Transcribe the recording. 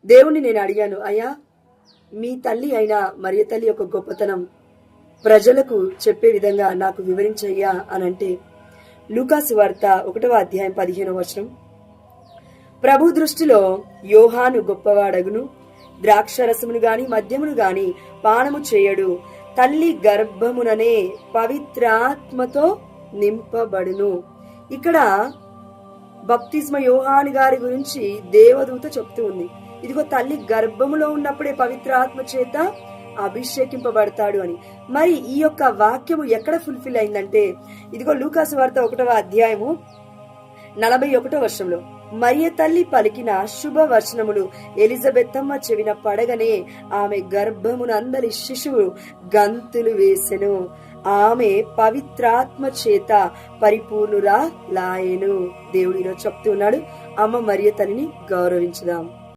దేవుణ్ణి నేను అడిగాను, అయ్యా మీ తల్లి అయిన మరియ తల్లి యొక్క గొప్పతనం ప్రజలకు చెప్పే విధంగా నాకు వివరించయ్యా అనంటే, లూకాసు వార్త 1వ అధ్యాయం 15వ వచనం, ప్రభు దృష్టిలో యోహాను గొప్పవాడగును, ద్రాక్షరసమును గాని మద్యమును గాని పానము చేయడు, తల్లి గర్భముననే పవిత్రాత్మతో నింపబడును. ఇక్కడ బప్తిస్మ యోహాను గారి గురించి దేవదూత చెప్తూ ఉంది. ఇదిగో తల్లి గర్భములో ఉన్నప్పుడే పవిత్రాత్మ చేత అభిషేకింపబడతాడు అని. మరి ఈ యొక్క వాక్యము ఎక్కడ ఫుల్ఫిల్ అయిందంటే, ఇదిగో లూకాసు వార్త 1వ అధ్యాయము 41వ వచనంలో, మరియ తల్లి పలికిన శుభ వచనములు ఎలిజబెత్తమ్మ చెవిన పడగనే ఆమె గర్భమునందలి శిశువు గంతులు వేసెను, ఆమె పవిత్రాత్మ చేత పరిపూర్ణురా లాయెను. దేవుడు ఈరోజు చెప్తున్నాడు, అమ్మ మరియ తల్లిని గౌరవించుదాం.